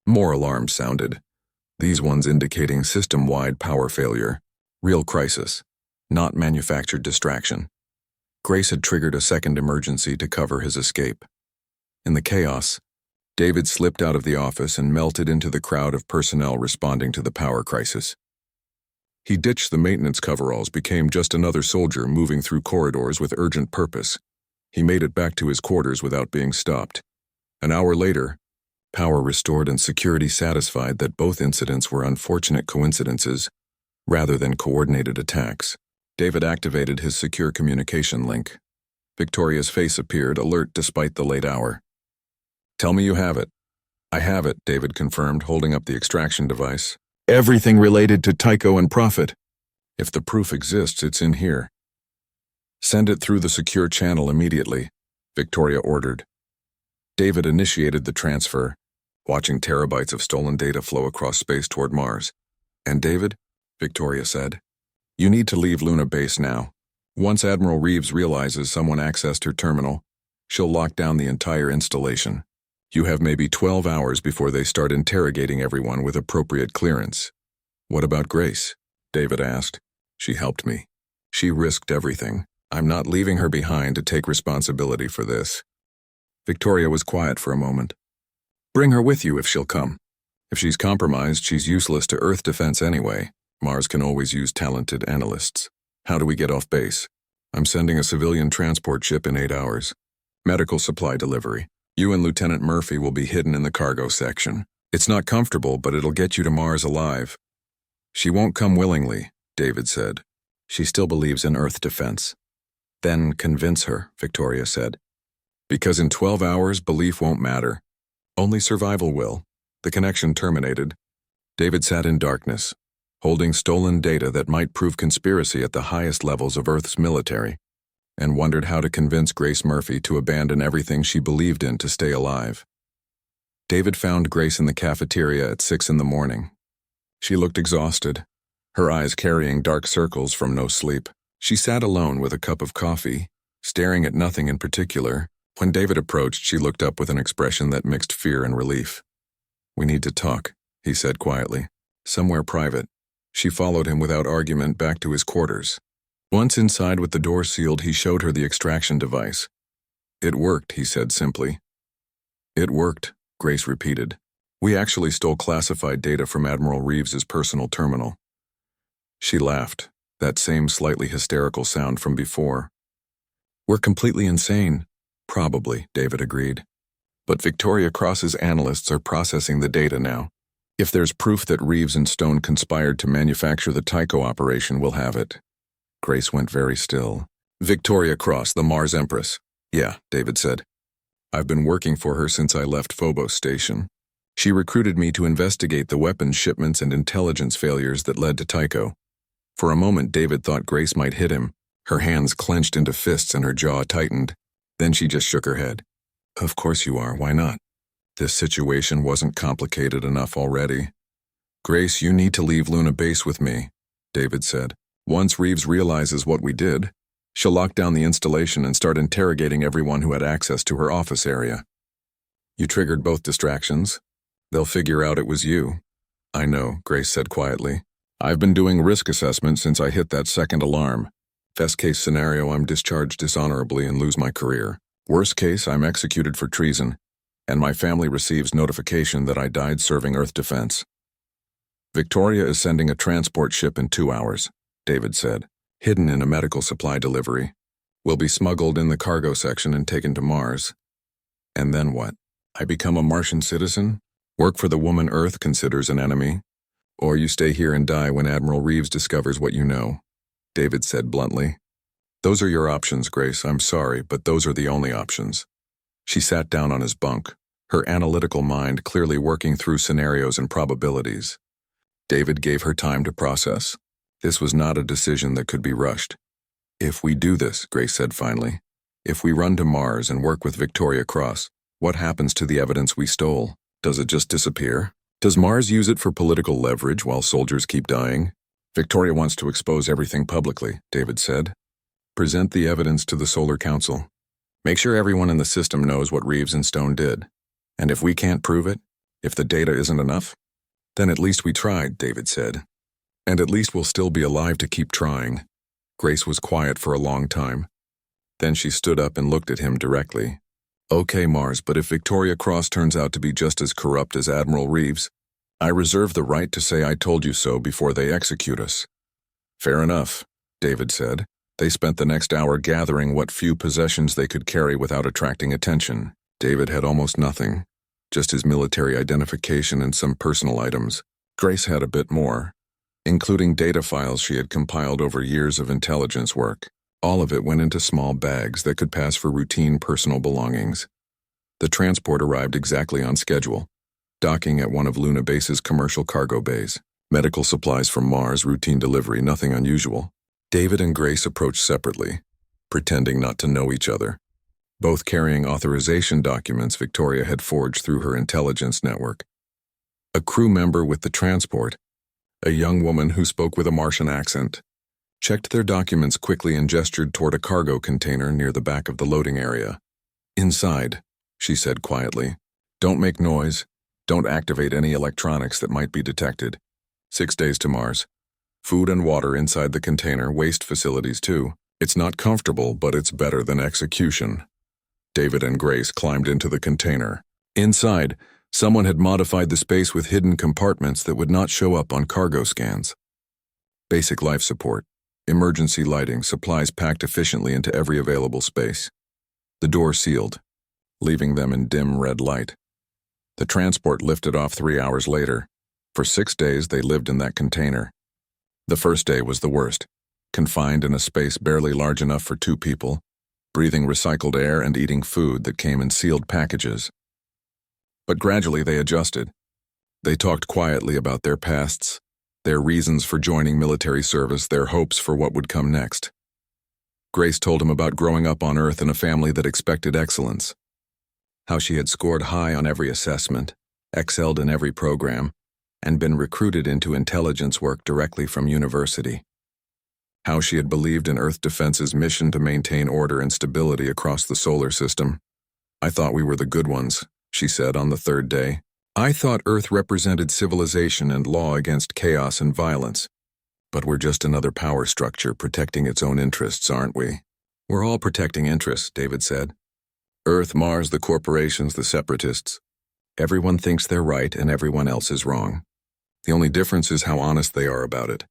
More alarms sounded, these ones indicating system-wide power failure. Real crisis, not manufactured distraction. Grace had triggered a second emergency to cover his escape. In the chaos, David slipped out of the office and melted into the crowd of personnel responding to the power crisis. He ditched the maintenance coveralls, became just another soldier moving through corridors with urgent purpose. He made it back to his quarters without being stopped. An hour later, power restored and security satisfied that both incidents were unfortunate coincidences rather than coordinated attacks. David activated his secure communication link. Victoria's face appeared, alert despite the late hour. "Tell me you have it." "I have it," David confirmed, holding up the extraction device. "Everything related to Tycho and Prophet. If the proof exists, it's in here." "Send it through the secure channel immediately," Victoria ordered. David initiated the transfer, watching terabytes of stolen data flow across space toward Mars. "And David," Victoria said, "you need to leave Luna Base now. Once Admiral Reeves realizes someone accessed her terminal, she'll lock down the entire installation. You have maybe 12 hours before they start interrogating everyone with appropriate clearance." "What about Grace?" David asked. "She helped me. She risked everything. I'm not leaving her behind to take responsibility for this." Victoria was quiet for a moment. "Bring her with you if she'll come. If she's compromised, she's useless to Earth defense anyway. Mars can always use talented analysts. How do we get off base?" "I'm sending a civilian transport ship in 8 hours. Medical supply delivery. You and Lieutenant Murphy will be hidden in the cargo section. It's not comfortable, but it'll get you to Mars alive." "She won't come willingly," David said. "She still believes in Earth defense." "Then convince her," Victoria said. "Because in 12 hours, belief won't matter. Only survival will." The connection terminated. David sat in darkness, holding stolen data that might prove conspiracy at the highest levels of Earth's military, and wondered how to convince Grace Murphy to abandon everything she believed in to stay alive. David found Grace in the cafeteria at 6 in the morning. She looked exhausted, her eyes carrying dark circles from no sleep. She sat alone with a cup of coffee, staring at nothing in particular. When David approached, she looked up with an expression that mixed fear and relief. "We need to talk," he said quietly. "Somewhere private." She followed him without argument back to his quarters. Once inside with the door sealed, he showed her the extraction device. "It worked," he said simply. "It worked," Grace repeated. "We actually stole classified data from Admiral Reeves's personal terminal." She laughed, that same slightly hysterical sound from before. "We're completely insane." "Probably," David agreed. "But Victoria Cross's analysts are processing the data now. If there's proof that Reeves and Stone conspired to manufacture the Tycho operation, we'll have it." Grace went very still. "Victoria Cross, the Mars Empress." "Yeah," David said. "I've been working for her since I left Phobos Station. She recruited me to investigate the weapons shipments and intelligence failures that led to Tycho." For a moment, David thought Grace might hit him. Her hands clenched into fists and her jaw tightened. Then she just shook her head. "Of course you are, why not? This situation wasn't complicated enough already." "Grace, you need to leave Luna Base with me," David said. "Once Reeves realizes what we did, she'll lock down the installation and start interrogating everyone who had access to her office area." "You triggered both distractions. They'll figure out it was you." "I know," Grace said quietly. "I've been doing risk assessment since I hit that second alarm. Best case scenario, I'm discharged dishonorably and lose my career. Worst case, I'm executed for treason, and my family receives notification that I died serving Earth defense." "Victoria is sending a transport ship in 2 hours," David said, "hidden in a medical supply delivery. We'll be smuggled in the cargo section and taken to Mars." "And then what? I become a Martian citizen? Work for the woman Earth considers an enemy? Or you stay here and die when Admiral Reeves discovers what you know?" David said bluntly. "Those are your options, Grace. I'm sorry, but those are the only options." She sat down on his bunk, her analytical mind clearly working through scenarios and probabilities. David gave her time to process. This was not a decision that could be rushed. "If we do this," Grace said finally, "if we run to Mars and work with Victoria Cross, what happens to the evidence we stole? Does it just disappear? Does Mars use it for political leverage while soldiers keep dying?" "Victoria wants to expose everything publicly," David said. "Present the evidence to the Solar Council. Make sure everyone in the system knows what Reeves and Stone did. And if we can't prove it, If the data isn't enough, then at least we tried, David said. And at least we'll still be alive to keep trying. Grace was quiet for a long time. Then she stood up and looked at him directly. Okay, Mars, but if Victoria Cross turns out to be just as corrupt as Admiral Reeves, I reserve the right to say I told you so before they execute us. Fair enough, David said. They spent the next hour gathering what few possessions they could carry without attracting attention. David had almost nothing, just his military identification and some personal items. Grace had a bit more, including data files she had compiled over years of intelligence work. All of it went into small bags that could pass for routine personal belongings. The transport arrived exactly on schedule, docking at one of Luna Base's commercial cargo bays. Medical supplies from Mars, routine delivery, nothing unusual. David and Grace approached separately, pretending not to know each other. Both carrying authorization documents Victoria had forged through her intelligence network. A crew member with the transport, a young woman who spoke with a Martian accent, checked their documents quickly and gestured toward a cargo container near the back of the loading area. Inside, she said quietly. Don't make noise. Don't activate any electronics that might be detected. 6 days to Mars. Food and water inside the container, waste facilities too. It's not comfortable, but it's better than execution. David and Grace climbed into the container. Inside, someone had modified the space with hidden compartments that would not show up on cargo scans. Basic life support, emergency lighting, supplies packed efficiently into every available space. The door sealed, leaving them in dim red light. The transport lifted off 3 hours later. For 6 days, they lived in that container. The first day was the worst, confined in a space barely large enough for 2 people, breathing recycled air and eating food that came in sealed packages. But gradually they adjusted. They talked quietly about their pasts, their reasons for joining military service, their hopes for what would come next. Grace told him about growing up on Earth in a family that expected excellence, how she had scored high on every assessment, excelled in every program, and been recruited into intelligence work directly from university. How she had believed in Earth Defense's mission to maintain order and stability across the solar system. I thought we were the good ones, she said on the 3rd day. I thought Earth represented civilization and law against chaos and violence. But we're just another power structure protecting its own interests, aren't we? We're all protecting interests, David said. Earth, Mars, the corporations, the separatists. Everyone thinks they're right and everyone else is wrong. The only difference is how honest they are about it.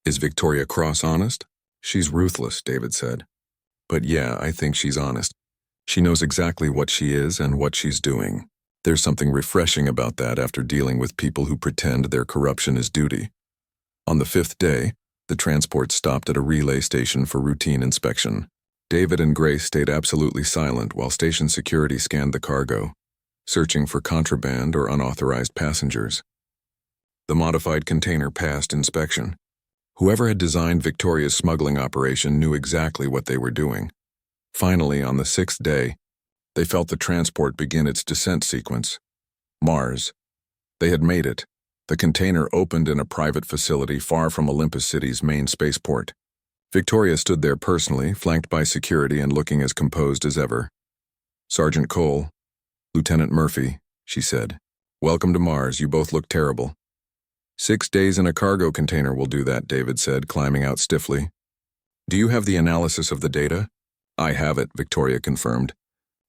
Is Victoria Cross honest? She's ruthless, David said. But yeah, I think she's honest. She knows exactly what she is and what she's doing. There's something refreshing about that after dealing with people who pretend their corruption is duty. On the 5th day, the transport stopped at a relay station for routine inspection. David and Grace stayed absolutely silent while station security scanned the cargo, searching for contraband or unauthorized passengers. The modified container passed inspection. Whoever had designed Victoria's smuggling operation knew exactly what they were doing. Finally, on the 6th day, they felt the transport begin its descent sequence. Mars. They had made it. The container opened in a private facility far from Olympus City's main spaceport. Victoria stood there personally, flanked by security and looking as composed as ever. Sergeant Cole, Lieutenant Murphy, she said. Welcome to Mars, you both look terrible. 6 days in a cargo container will do that, David said, climbing out stiffly. Do you have the analysis of the data? I have it, Victoria confirmed.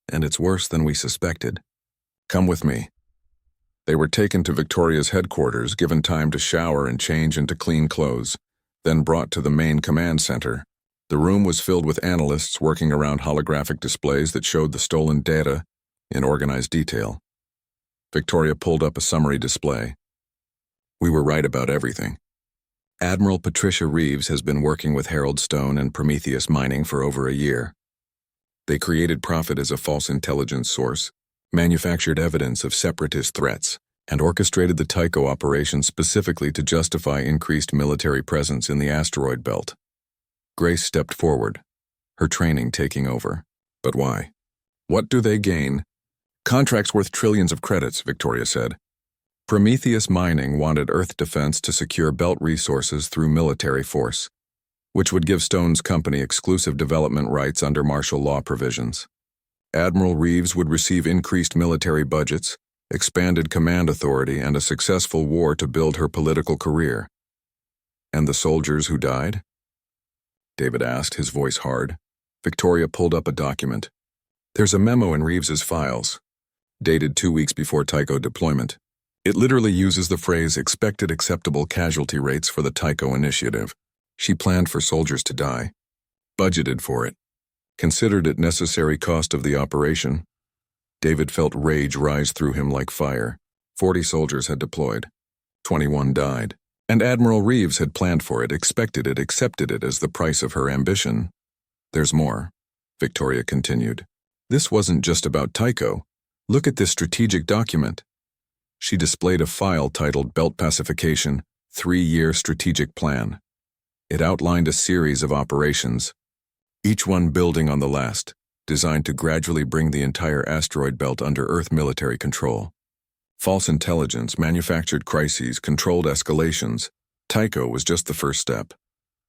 And it's worse than we suspected. Come with me. They were taken to Victoria's headquarters, given time to shower and change into clean clothes, then brought to the main command center. The room was filled with analysts working around holographic displays that showed the stolen data in organized detail. Victoria pulled up a summary display. We were right about everything. Admiral Patricia Reeves has been working with Harold Stone and Prometheus Mining for over a year. They created profit as a false intelligence source, manufactured evidence of separatist threats, and orchestrated the Tycho operation specifically to justify increased military presence in the asteroid belt. Grace stepped forward, her training taking over. But why? What do they gain? Contracts worth trillions of credits, Victoria said. Prometheus Mining wanted Earth Defense to secure belt resources through military force, which would give Stone's company exclusive development rights under martial law provisions. Admiral Reeves would receive increased military budgets, expanded command authority, and a successful war to build her political career. And the soldiers who died? David asked, his voice hard. Victoria pulled up a document. There's a memo in Reeves's files, dated 2 weeks before Tycho deployment. It literally uses the phrase expected acceptable casualty rates for the Tycho initiative. She planned for soldiers to die, budgeted for it, considered it necessary cost of the operation. David felt rage rise through him like fire. 40 soldiers had deployed. 21 died. And Admiral Reeves had planned for it, expected it, accepted it as the price of her ambition. There's more, Victoria continued. This wasn't just about Tycho. Look at this strategic document. She displayed a file titled Belt Pacification, 3-Year Strategic Plan. It outlined a series of operations, each one building on the last, designed to gradually bring the entire asteroid belt under Earth military control. False intelligence, manufactured crises, controlled escalations. Tycho was just the first step.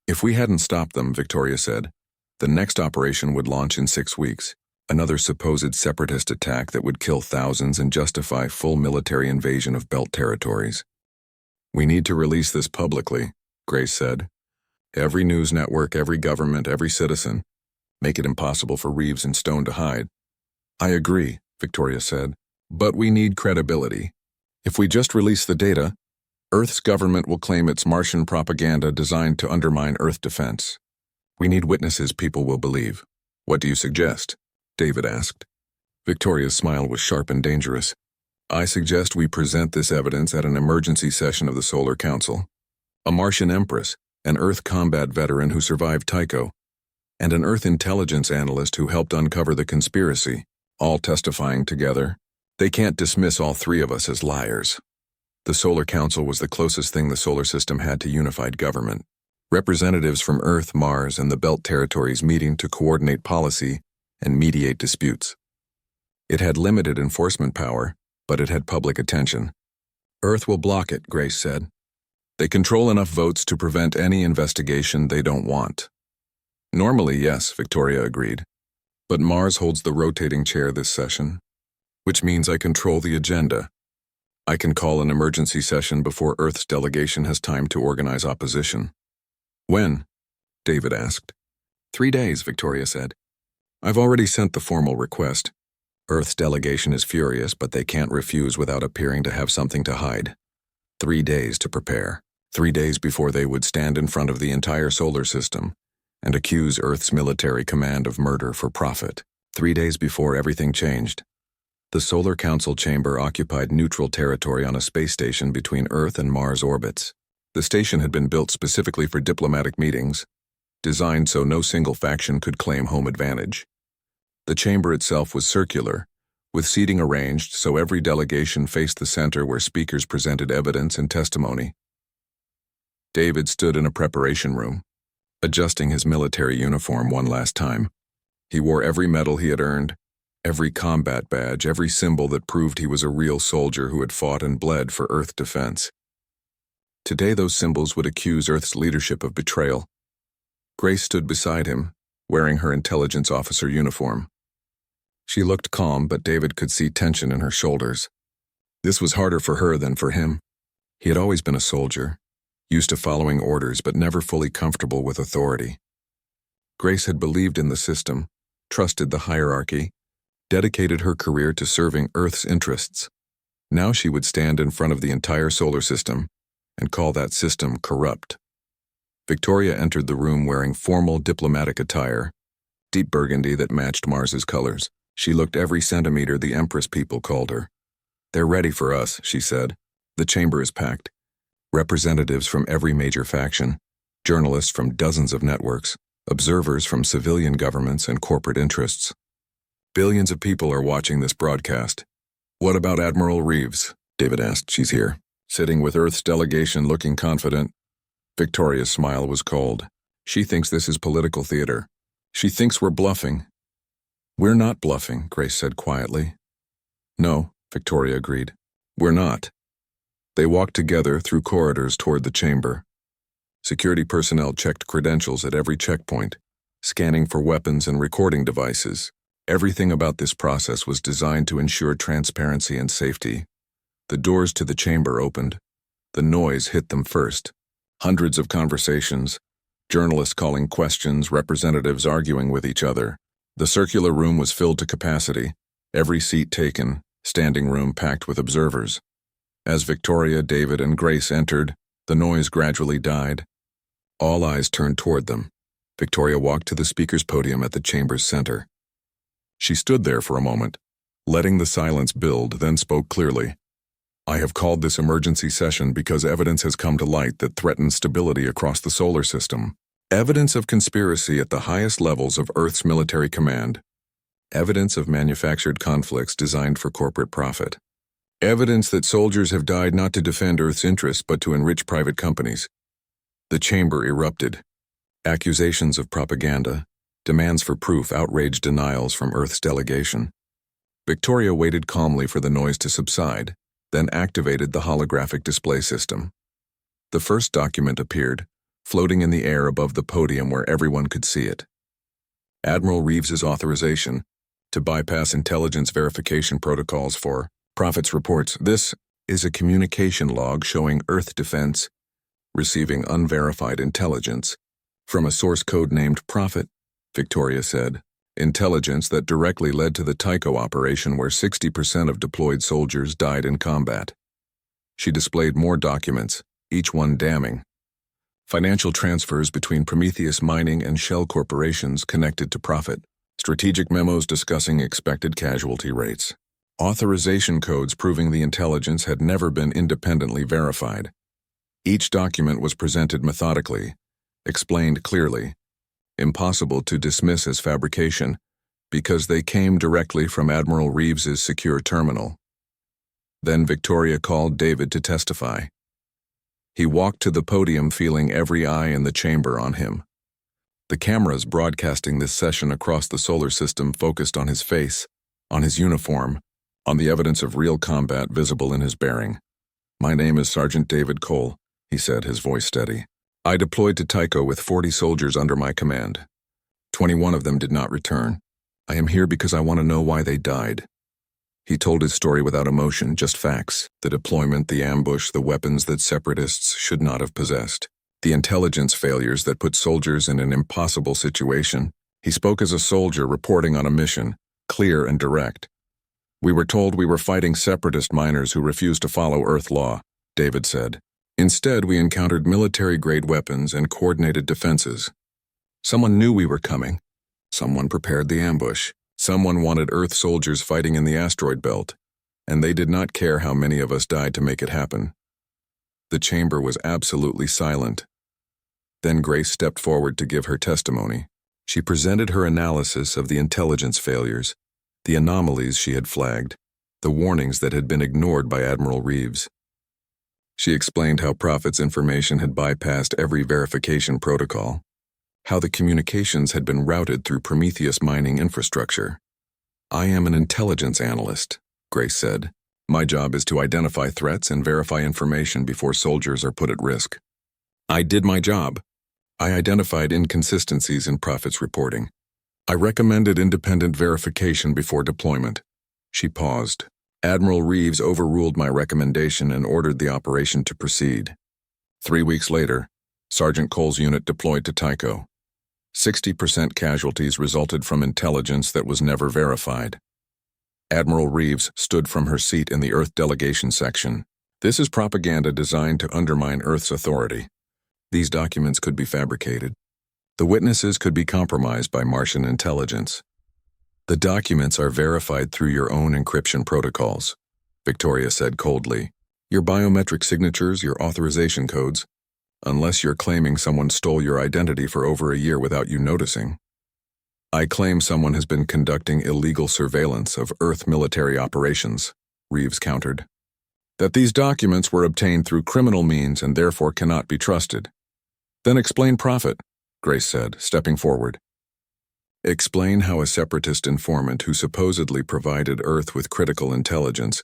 If we hadn't stopped them, Victoria said, the next operation would launch in 6 weeks. Another supposed separatist attack that would kill thousands and justify full military invasion of belt territories. We need to release this publicly, Grace said. Every news network, every government, every citizen. Make it impossible for Reeves and Stone to hide. I agree, Victoria said, but we need credibility. If we just release the data, Earth's government will claim it's Martian propaganda designed to undermine Earth defense. We need witnesses people will believe. What do you suggest? David asked. Victoria's smile was sharp and dangerous. I suggest we present this evidence at an emergency session of the Solar Council. A Martian Empress, an Earth combat veteran who survived Tycho, and an Earth intelligence analyst who helped uncover the conspiracy, all testifying together. They can't dismiss all 3 of us as liars. The Solar Council was the closest thing the solar system had to unified government. Representatives from Earth, Mars, and the Belt Territories meeting to coordinate policy and mediate disputes. It had limited enforcement power, but it had public attention. Earth will block it, Grace said. They control enough votes to prevent any investigation they don't want. Normally, yes, Victoria agreed. But Mars holds the rotating chair this session, which means I control the agenda. I can call an emergency session before Earth's delegation has time to organize opposition. When? David asked. 3 days, Victoria said. I've already sent the formal request. Earth's delegation is furious, but they can't refuse without appearing to have something to hide. 3 days to prepare. 3 days before they would stand in front of the entire solar system and accuse Earth's military command of murder for profit. 3 days before everything changed. The Solar Council chamber occupied neutral territory on a space station between Earth and Mars orbits. The station had been built specifically for diplomatic meetings, designed so no single faction could claim home advantage. The chamber itself was circular, with seating arranged so every delegation faced the center where speakers presented evidence and testimony. David stood in a preparation room, adjusting his military uniform one last time. He wore every medal he had earned, every combat badge, every symbol that proved he was a real soldier who had fought and bled for Earth defense. Today those symbols would accuse Earth's leadership of betrayal. Grace stood beside him, wearing her intelligence officer uniform. She looked calm, but David could see tension in her shoulders. This was harder for her than for him. He had always been a soldier, used to following orders but never fully comfortable with authority. Grace had believed in the system, trusted the hierarchy, dedicated her career to serving Earth's interests. Now she would stand in front of the entire solar system and call that system corrupt. Victoria entered the room wearing formal diplomatic attire, deep burgundy that matched Mars's colors. She looked every centimeter the Empress people called her. They're ready for us, she said. The chamber is packed. Representatives from every major faction, journalists from dozens of networks, observers from civilian governments and corporate interests. Billions of people are watching this broadcast. What about Admiral Reeves? David asked. She's here, sitting with Earth's delegation looking confident. Victoria's smile was cold. She thinks this is political theater. She thinks we're bluffing. We're not bluffing, Grace said quietly. No, Victoria agreed. We're not. They walked together through corridors toward the chamber. Security personnel checked credentials at every checkpoint, scanning for weapons and recording devices. Everything about this process was designed to ensure transparency and safety. The doors to the chamber opened. The noise hit them first. Hundreds of conversations, journalists calling questions, representatives arguing with each other. The circular room was filled to capacity, every seat taken, standing room packed with observers. As Victoria, David, and Grace entered, the noise gradually died. All eyes turned toward them. Victoria walked to the speaker's podium at the chamber's center. She stood there for a moment, letting the silence build, then spoke clearly. I have called this emergency session because evidence has come to light that threatens stability across the solar system. Evidence of conspiracy at the highest levels of Earth's military command. Evidence of manufactured conflicts designed for corporate profit. Evidence that soldiers have died not to defend Earth's interests but to enrich private companies. The chamber erupted. Accusations of propaganda, demands for proof outraged denials from Earth's delegation. Victoria waited calmly for the noise to subside, then activated the holographic display system. The first document appeared, floating in the air above the podium where everyone could see it. Admiral Reeves's authorization to bypass intelligence verification protocols for Prophet's reports. This is a communication log showing Earth Defense receiving unverified intelligence from a source code named Prophet, Victoria said. Intelligence that directly led to the Tycho operation where 60% of deployed soldiers died in combat. She displayed more documents, each one damning. Financial transfers between Prometheus Mining and Shell corporations connected to Prophet. Strategic memos discussing expected casualty rates. Authorization codes proving the intelligence had never been independently verified. Each document was presented methodically, explained clearly, impossible to dismiss as fabrication because they came directly from Admiral Reeves's secure terminal. Then Victoria called David to testify. He walked to the podium feeling every eye in the chamber on him. The cameras broadcasting this session across the solar system focused on his face, on his uniform, on the evidence of real combat visible in his bearing. My name is Sergeant David Cole, he said, his voice steady. I deployed to Tycho with 40 soldiers under my command. 21 of them did not return. I am here because I want to know why they died. He told his story without emotion, just facts. The deployment, the ambush, the weapons that separatists should not have possessed. The intelligence failures that put soldiers in an impossible situation. He spoke as a soldier reporting on a mission, clear and direct. We were told we were fighting separatist miners who refused to follow Earth law, David said. Instead, we encountered military-grade weapons and coordinated defenses. Someone knew we were coming. Someone prepared the ambush. Someone wanted Earth soldiers fighting in the asteroid belt, and they did not care how many of us died to make it happen. The chamber was absolutely silent. Then Grace stepped forward to give her testimony. She presented her analysis of the intelligence failures, the anomalies she had flagged, the warnings that had been ignored by Admiral Reeves. She explained how Prophet's information had bypassed every verification protocol, how the communications had been routed through Prometheus mining infrastructure. I am an intelligence analyst, Grace said. My job is to identify threats and verify information before soldiers are put at risk. I did my job. I identified inconsistencies in Prophet's reporting. I recommended independent verification before deployment. She paused. Admiral Reeves overruled my recommendation and ordered the operation to proceed. 3 weeks later, Sergeant Cole's unit deployed to Tycho. 60% casualties resulted from intelligence that was never verified. Admiral Reeves stood from her seat in the Earth delegation section. This is propaganda designed to undermine Earth's authority. These documents could be fabricated. The witnesses could be compromised by Martian intelligence. The documents are verified through your own encryption protocols, Victoria said coldly. Your biometric signatures, your authorization codes, unless you're claiming someone stole your identity for over a year without you noticing. I claim someone has been conducting illegal surveillance of Earth military operations, Reeves countered. That these documents were obtained through criminal means and therefore cannot be trusted. Then explain Prophet, Grace said, stepping forward. Explain how a separatist informant who supposedly provided Earth with critical intelligence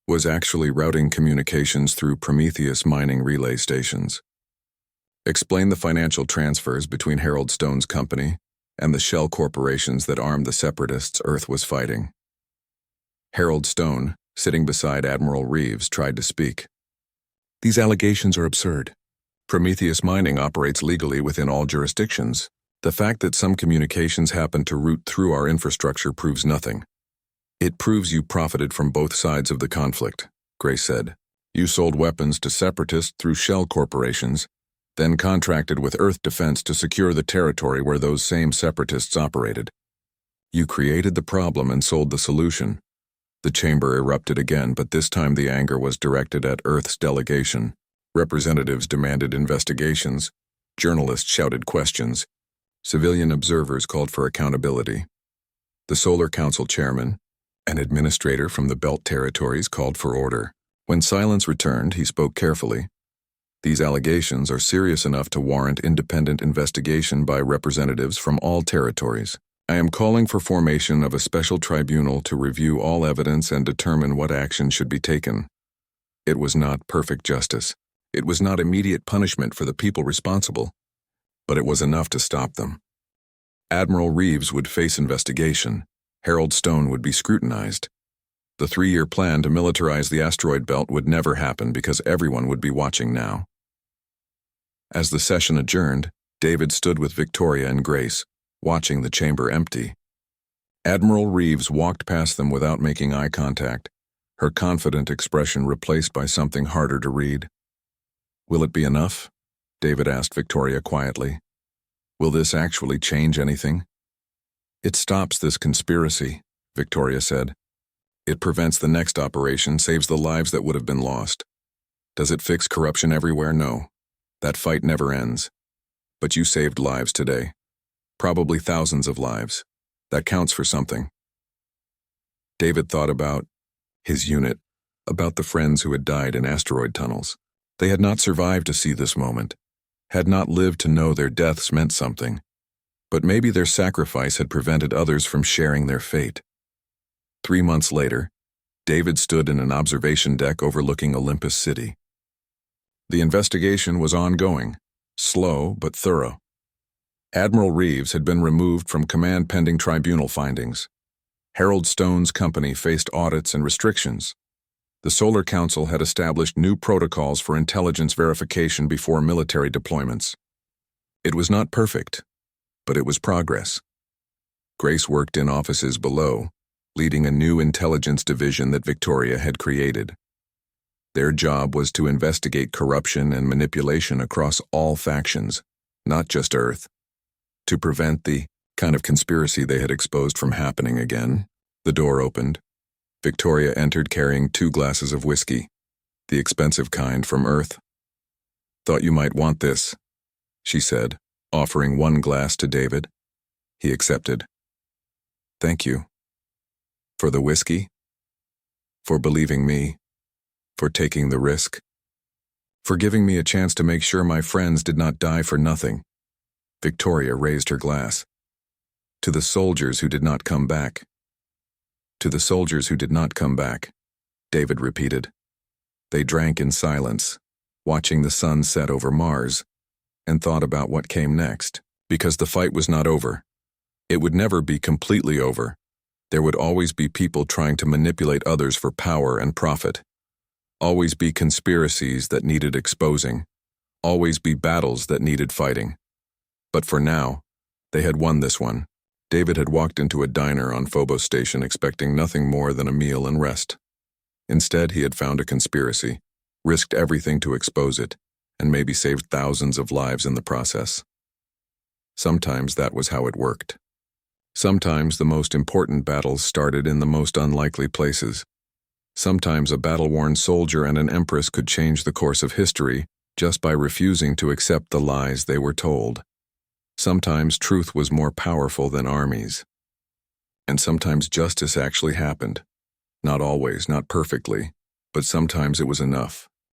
was actually routing communications through Prometheus mining relay stations. Explain the financial transfers between Harold Stone's company, and the shell corporations that armed the separatists Earth was fighting. Harold Stone, sitting beside Admiral Reeves, tried to speak. These allegations are absurd. Prometheus Mining operates legally within all jurisdictions. The fact that some communications happen to route through our infrastructure proves nothing. It proves you profited from both sides of the conflict, Grace said. You sold weapons to separatists through shell corporations, then contracted with Earth Defense to secure the territory where those same separatists operated. You created the problem and sold the solution. The chamber erupted again, but this time the anger was directed at Earth's delegation. Representatives demanded investigations, journalists shouted questions, civilian observers called for accountability. The Solar Council chairman, an administrator from the Belt Territories, called for order. When silence returned, he spoke carefully. These allegations are serious enough to warrant independent investigation by representatives from all territories. I am calling for formation of a special tribunal to review all evidence and determine what action should be taken. It was not perfect justice. It was not immediate punishment for the people responsible, but it was enough to stop them. Admiral Reeves would face investigation. Harold Stone would be scrutinized. The 3-year plan to militarize the asteroid belt would never happen because everyone would be watching now. As the session adjourned, David stood with Victoria and Grace, watching the chamber empty. Admiral Reeves walked past them without making eye contact, her confident expression replaced by something harder to read. Will it be enough? David asked Victoria quietly. Will this actually change anything? It stops this conspiracy, Victoria said. It prevents the next operation, saves the lives that would have been lost. Does it fix corruption everywhere? No. That fight never ends. But you saved lives today. Probably thousands of lives. That counts for something. David thought about his unit, about the friends who had died in asteroid tunnels. They had not survived to see this moment, had not lived to know their deaths meant something. But maybe their sacrifice had prevented others from sharing their fate. 3 months later, David stood in an observation deck overlooking Olympus City. The investigation was ongoing, slow but thorough. Admiral Reeves had been removed from command pending tribunal findings. Harold Stone's company faced audits and restrictions. The Solar Council had established new protocols for intelligence verification before military deployments. It was not perfect, but it was progress. Grace worked in offices below, leading a new intelligence division that Victoria had created. Their job was to investigate corruption and manipulation across all factions, not just Earth, to prevent the kind of conspiracy they had exposed from happening again. The door opened. Victoria entered carrying 2 glasses of whiskey, the expensive kind from Earth. Thought you might want this, she said, offering 1 glass to David. He accepted. Thank you. For the whiskey? For believing me? For taking the risk? For giving me a chance to make sure my friends did not die for nothing? Victoria raised her glass. To the soldiers who did not come back. To the soldiers who did not come back, David repeated. They drank in silence, watching the sun set over Mars, and thought about what came next, because the fight was not over. It would never be completely over. There would always be people trying to manipulate others for power and profit. Always be conspiracies that needed exposing. Always be battles that needed fighting. But for now, they had won this one. David had walked into a diner on Phobos Station expecting nothing more than a meal and rest. Instead, he had found a conspiracy, risked everything to expose it, and maybe saved thousands of lives in the process. Sometimes that was how it worked. Sometimes the most important battles started in the most unlikely places. Sometimes a battle-worn soldier and an empress could change the course of history just by refusing to accept the lies they were told. Sometimes truth was more powerful than armies. And sometimes justice actually happened. Not always, not perfectly, but sometimes it was enough.